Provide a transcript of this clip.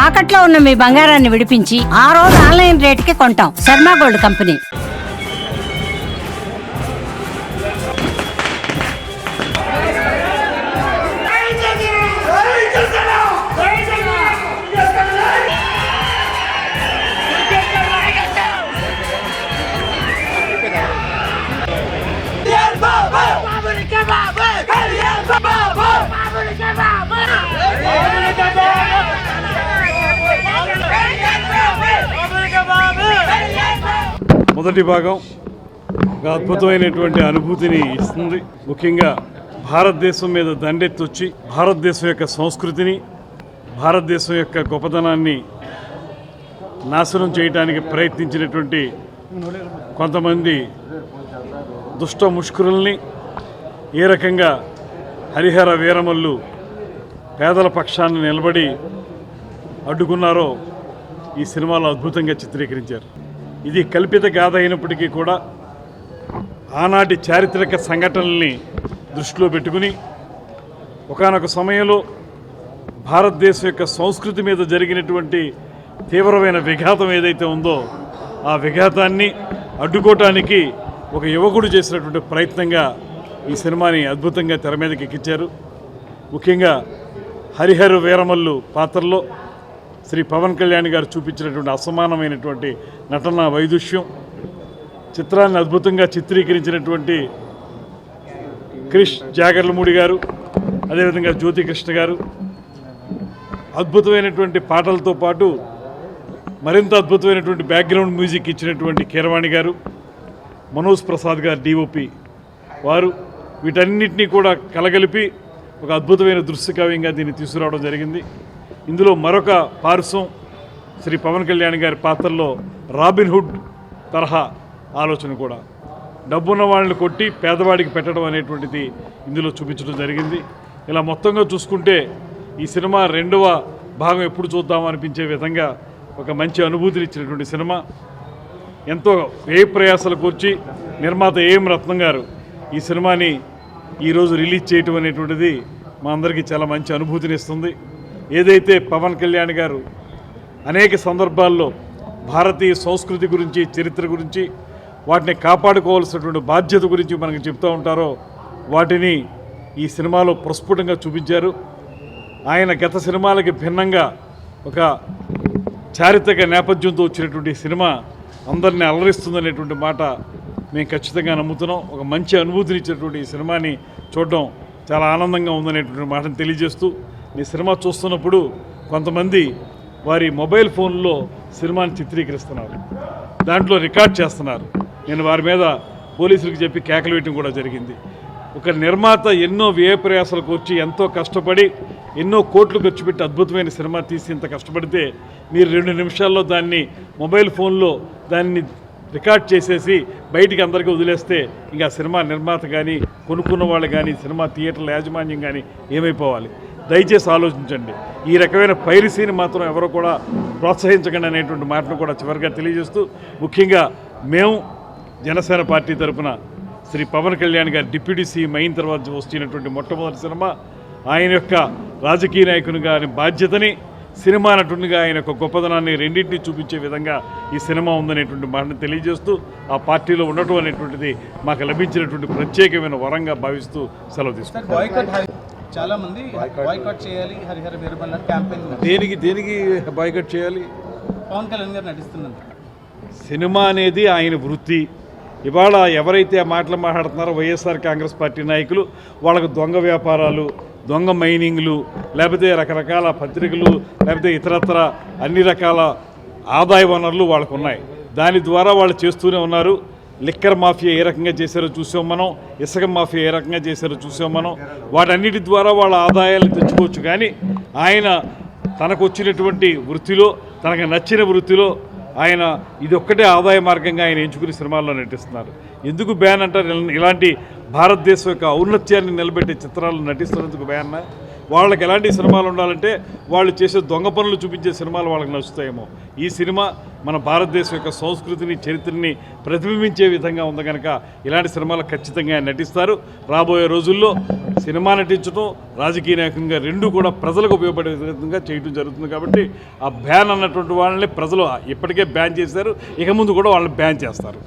తాకట్లో ఉన్న మీ బంగారాన్ని విడిపించి ఆ రోజు ఆన్లైన్ రేటుకి కొంటాం. Sharma gold company. మొదటి భాగం ఒక అద్భుతమైనటువంటి అనుభూతిని ఇస్తుంది. ముఖ్యంగా భారతదేశం మీద దండెత్తొచ్చి భారతదేశం యొక్క సంస్కృతిని, భారతదేశం యొక్క గొప్పతనాన్ని నాశనం చేయడానికి ప్రయత్నించినటువంటి కొంతమంది దుష్ట ముష్కరుల్ని ఏ రకంగా హరిహర వీరమల్లు పేదల పక్షాన్ని నిలబడి అడ్డుకున్నారో ఈ సినిమాలో అద్భుతంగా చిత్రీకరించారు. ఇది కల్పిత గాథ అయినప్పటికీ కూడా ఆనాటి చారిత్రక సంఘటనల్ని దృష్టిలో పెట్టుకుని ఒకానొక సమయంలో భారతదేశం యొక్క సంస్కృతి మీద జరిగినటువంటి తీవ్రమైన విఘాతం ఏదైతే ఉందో ఆ విఘాతాన్ని అడ్డుకోవటానికి ఒక యువకుడు చేసినటువంటి ప్రయత్నంగా ఈ సినిమాని అద్భుతంగా తెర మీదకి ఎక్కించారు. ముఖ్యంగా హరిహర వీరమల్లు పాత్రలో శ్రీ పవన్ కళ్యాణ్ గారు చూపించినటువంటి అసమానమైనటువంటి నటన వైదుష్యం, చిత్రాన్ని అద్భుతంగా చిత్రీకరించినటువంటి క్రిష్ జాగర్లమూడి గారు, అదేవిధంగా జ్యోతికృష్ణ గారు, అద్భుతమైనటువంటి పాటలతో పాటు మరింత అద్భుతమైనటువంటి బ్యాక్గ్రౌండ్ మ్యూజిక్ ఇచ్చినటువంటి కీరవాణి గారు, మనోజ్ ప్రసాద్ గారు డిఓపి వారు, వీటన్నిటినీ కూడా కలగలిపి ఒక అద్భుతమైన దృశ్యకావ్యంగా దీన్ని తీసుకురావడం జరిగింది. ఇందులో మరొక పార్శ్వం శ్రీ పవన్ కళ్యాణ్ గారి పాత్రలో రాబిన్హుడ్ తరహా ఆలోచన కూడా, డబ్బున్న వాళ్ళని కొట్టి పేదవాడికి పెట్టడం అనేటువంటిది ఇందులో చూపించడం జరిగింది. ఇలా మొత్తంగా చూసుకుంటే ఈ సినిమా రెండవ భాగం ఎప్పుడు చూద్దామనిపించే విధంగా ఒక మంచి అనుభూతిని ఇచ్చినటువంటి సినిమా. ఎంతో ప్రయాసాలు కూర్చి నిర్మాత ఏఎం రత్నం గారు ఈ సినిమాని ఈరోజు రిలీజ్ చేయటం అనేటువంటిది మా అందరికీ చాలా మంచి అనుభూతిని ఇస్తుంది. ఏదైతే పవన్ కళ్యాణ్ గారు అనేక సందర్భాల్లో భారతీయ సంస్కృతి గురించి, చరిత్ర గురించి, వాటిని కాపాడుకోవాల్సినటువంటి బాధ్యత గురించి మనకు చెప్తూ ఉంటారో వాటిని ఈ సినిమాలో ప్రస్ఫుటంగా చూపించారు. ఆయన గత సినిమాలకి భిన్నంగా ఒక చారిత్రక నేపథ్యంతో వచ్చినటువంటి సినిమా అందరినీ అలరిస్తుందనేటువంటి మాట మేము ఖచ్చితంగా నమ్ముతున్నాం. ఒక మంచి అనుభూతిని ఇచ్చినటువంటి ఈ సినిమాని చూడడం చాలా ఆనందంగా ఉందనేటువంటి మాటను తెలియజేస్తూ, ఈ సినిమా చూస్తున్నప్పుడు కొంతమంది వారి మొబైల్ ఫోన్లో సినిమాని చిత్రీకరిస్తున్నారు, దాంట్లో రికార్డ్ చేస్తున్నారు. నేను వారి మీద పోలీసులకు చెప్పి కేకలు వేయటం కూడా జరిగింది. ఒక నిర్మాత ఎన్నో వ్యయ ప్రయాసాలకు వచ్చి ఎంతో కష్టపడి ఎన్నో కోట్లు ఖర్చు పెట్టి అద్భుతమైన సినిమా తీసి ఇంత కష్టపడితే మీరు 2 నిమిషాల్లో దాన్ని మొబైల్ ఫోన్లో దాన్ని రికార్డ్ చేసేసి బయటికి అందరికీ వదిలేస్తే ఇంకా సినిమా నిర్మాత కానీ, కొనుక్కున్న వాళ్ళు కానీ, సినిమా థియేటర్ల యాజమాన్యం కానీ ఏమైపోవాలి? దయచేసి ఆలోచించండి. ఈ రకమైన పైరసీని మాత్రం ఎవరో కూడా ప్రోత్సహించకండి అనేటువంటి మాటను కూడా చివరిగా తెలియజేస్తూ, ముఖ్యంగా మేము జనసేన పార్టీ తరఫున శ్రీ పవన్ కళ్యాణ్ గారు డిప్యూటీ సీఎం అయిన తర్వాత వచ్చినటువంటి మొట్టమొదటి సినిమా, ఆయన యొక్క రాజకీయ నాయకునిగా ఆయన బాధ్యతని, సినిమా నటునిగా ఆయన యొక్క గొప్పదనాన్ని రెండింటినీ చూపించే విధంగా ఈ సినిమా ఉందనేటువంటి మాటను తెలియజేస్తూ, ఆ పార్టీలో ఉండటం అనేటువంటిది మాకు లభించినటువంటి ప్రత్యేకమైన వరంగా భావిస్తూ సెలవు తీసుకుంటాం. చాలా మంది బాయ్కాట్ చేయాలి హరిహర వీరమల్లు క్యాంపెయిన్. దేనికి బాయ్కాట్ చేయాలి? పవన్ కళ్యాణ్ గారు నటిస్తున్నారు. సినిమా అనేది ఆయన వృత్తి. ఇవాళ ఎవరైతే ఆ మాటలు మాట్లాడుతున్నారో వైఎస్ఆర్ కాంగ్రెస్ పార్టీ నాయకులు, వాళ్ళకు దొంగ వ్యాపారాలు, దొంగ మైనింగ్లు, లేకపోతే రకరకాల పత్రికలు, లేకపోతే ఇతరత్ర అన్ని రకాల ఆదాయ వనరులు వాళ్ళకు ఉన్నాయి. దాని ద్వారా వాళ్ళు చేస్తూనే ఉన్నారు. లిక్కర్ మాఫియా ఏ రకంగా చేశారో చూసాం మనం, ఇసుక మాఫియా ఏ రకంగా చేశారో చూసాం మనం. వాటన్నిటి ద్వారా వాళ్ళ ఆదాయాలను తెచ్చుకోవచ్చు. కానీ ఆయన తనకు వచ్చినటువంటి వృత్తిలో, తనకు నచ్చిన వృత్తిలో ఆయన ఇదొక్కటే ఆదాయ మార్గంగా ఆయన ఎంచుకుని సినిమాల్లో నటిస్తున్నారు. ఎందుకు బ్యాన్ అంటారు? ఇలాంటి భారతదేశం యొక్క ఔన్నత్యాన్ని నిలబెట్టే చిత్రాలు నటిస్తున్నందుకు బ్యాన్. వాళ్ళకి ఎలాంటి సినిమాలు ఉండాలంటే వాళ్ళు చేసే దొంగ పనులు చూపించే సినిమాలు వాళ్ళకి నచ్చుతాయేమో. ఈ సినిమా మన భారతదేశం యొక్క సంస్కృతిని చరిత్రని ప్రతిబింబించే విధంగా ఉంది కనుక ఇలాంటి సినిమాలు ఖచ్చితంగా నటిస్తారు. రాబోయే రోజుల్లో సినిమా నటించడం రాజకీయ నాయకంగా రెండూ కూడా ప్రజలకు ఉపయోగపడే విధంగా చేయడం జరుగుతుంది. కాబట్టి ఆ బ్యాన్ అన్నటువంటి వాళ్ళని ప్రజలు ఇప్పటికే బ్యాన్ చేశారు, ఇక ముందు కూడా వాళ్ళని బ్యాన్ చేస్తారు.